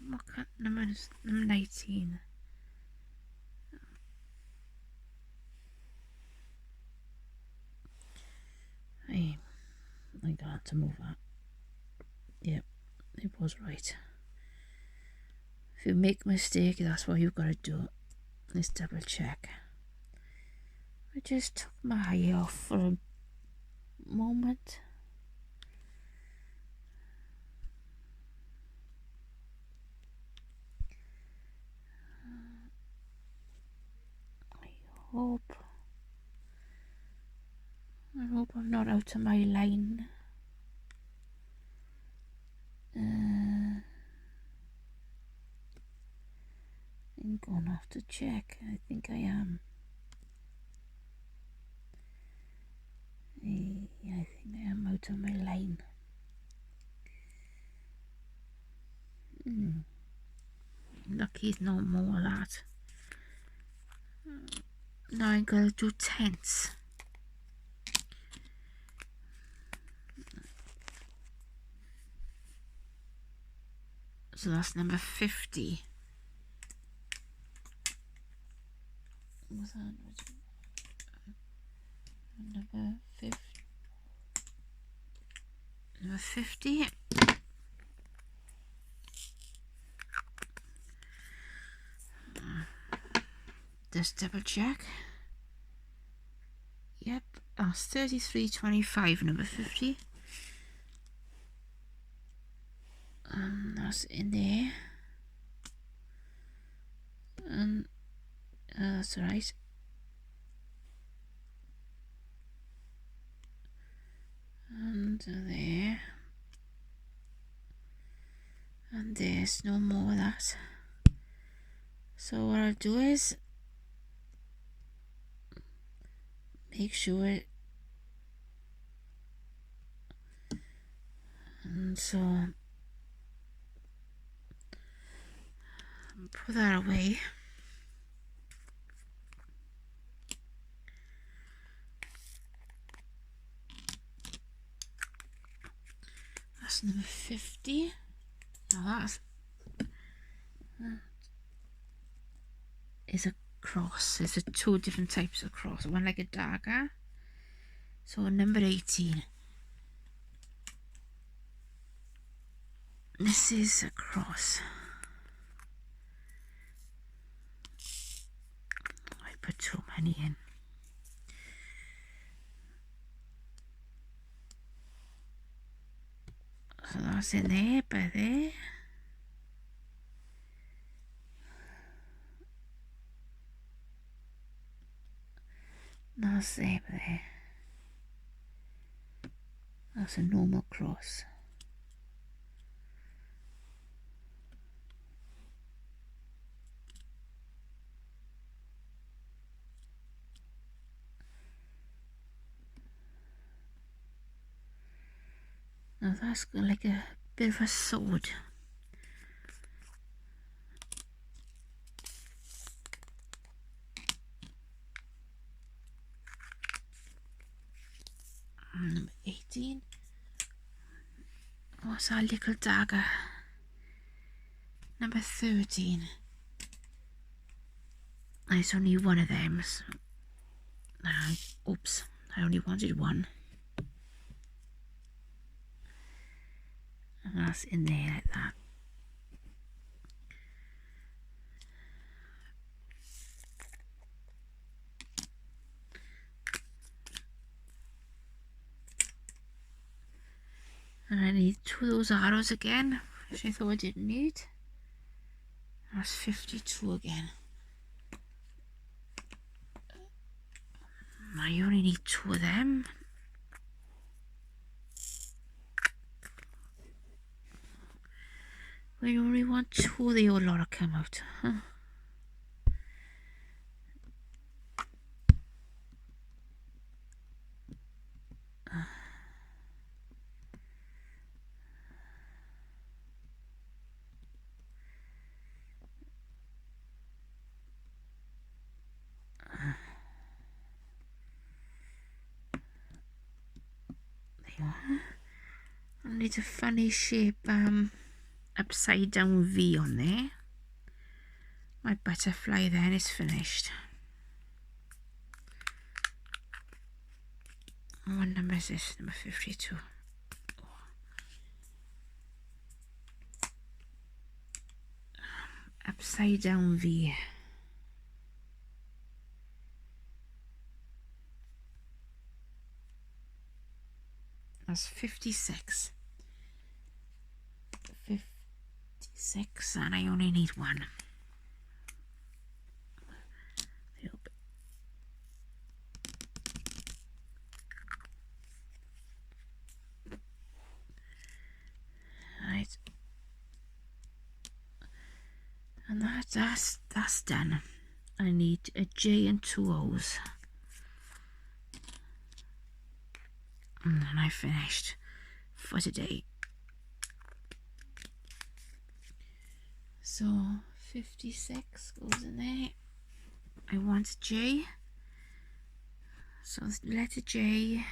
What kind of number is number 19? I got to move that. Yep, it was right. If you make a mistake, that's what you've got to do. Let's double check. I just took my eye off for a moment. I hope I'm not out of my line. I'm gonna have to check. I think I am. I think I am out of my line. Lucky it's not more of that. Now I'm gonna do tenths. So that's number 50. What's that? Number 50. Number 50. Just double check. Yep, that's 33.25, number 50. That's in there. And that's right. And there. And there's no more of that. So what I'll do is make sure and so put that away. That's number 50. Now that's is a cross. There's two different types of cross. One like a dagger. So number 18. This is a cross. I put too many in. So that's in there, by there. That's there, by there. That's a normal cross. Now that's like a bit of a sword. Number 18. What's our little dagger? Number 13. There's only one of them. So, oops, I only wanted one. And that's in there like that. And I need 2 of those arrows again, which I thought I didn't need. That's 52 again. I only need 2 of them. We only want 2 of the old lot to come out. Huh? I need a funny shape upside down V on there. My butterfly then is finished. What number is this? Number 52. Upside down V. That's 56. 56, and I only need 1. Right. And that's done. I need a J and 2 O's. And then I finished for today. So 56 goes in there. I want a J. So letter J.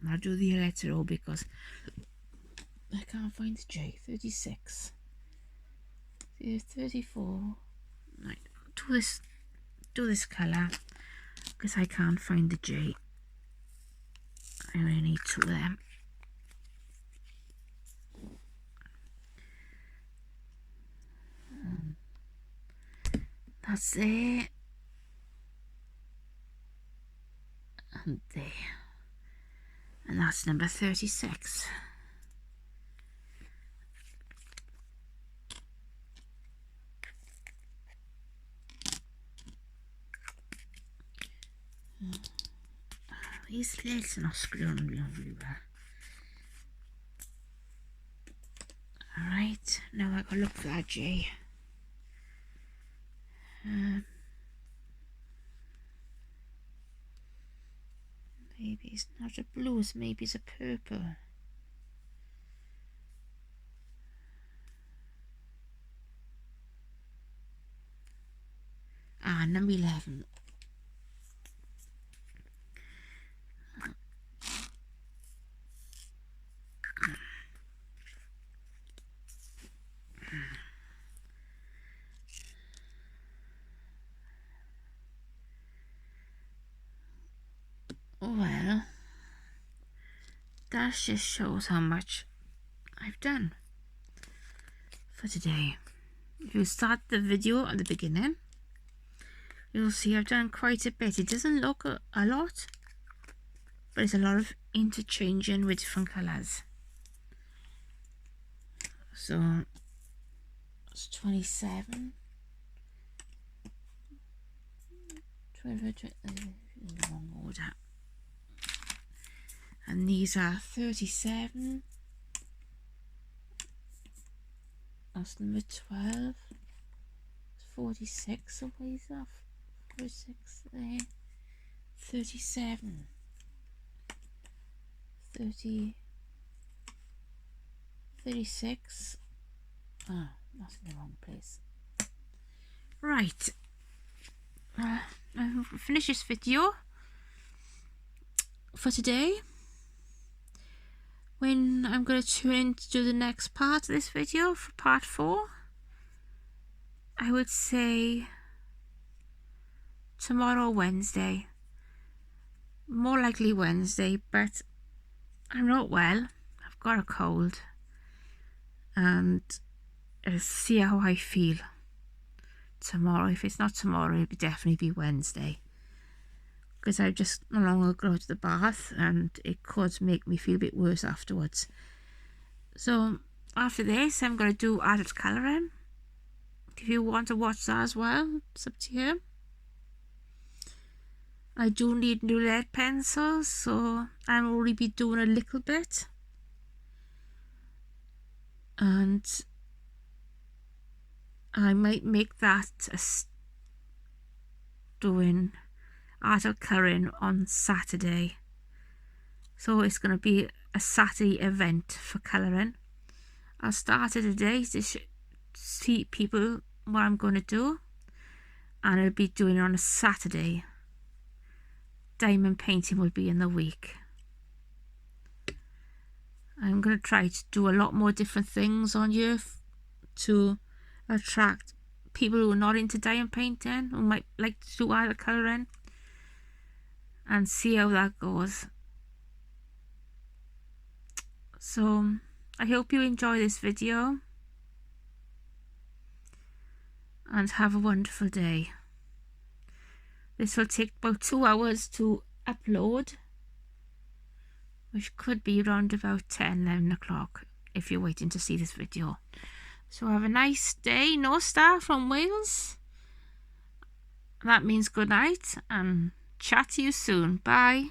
I'll do the letter O because I can't find the J. 36. 34. Right, do this colour because I can't find the J. I only need 2 of them. That's there and there, and that's number 36. These slits are not screwed on really well. Alright, now I gotta look for that J. Maybe it's not a blue, maybe it's a purple. Ah, number 11. Well, that just shows how much I've done for today. If you start the video at the beginning, you'll see I've done quite a bit. It doesn't look a lot, but it's a lot of interchanging with different colours. So it's 27, 20, in the wrong order. And these are 37. That's number 12. 46 away off. 46 there. 37. 30. 36. Oh, that's in the wrong place. Right. I'll finish this video for today. When I'm going to tune in to do the next part of this video, for part 4, I would say tomorrow, Wednesday. More likely Wednesday, but I'm not well. I've got a cold. And I'll see how I feel tomorrow. If it's not tomorrow, it'll definitely be Wednesday. Because I just no longer go to the bath and it could make me feel a bit worse afterwards. So after this, I'm going to do adult colouring. If you want to watch that as well, it's up to you. I do need new lead pencils, so I'll only be doing a little bit. And I might make that doing adult colouring on Saturday. So it's going to be a Saturday event for colouring. I'll start it today to see people what I'm going to do, and I'll be doing it on a Saturday. Diamond painting will be in the week. I'm going to try to do a lot more different things on here to attract people who are not into diamond painting, who might like to do adult colouring, and see how that goes. So I hope you enjoy this video and have a wonderful day. This will take about 2 hours to upload, which could be around about 10, 11 o'clock if you're waiting to see this video. So have a nice day. No star from Wales. That means good night and chat to you soon. Bye.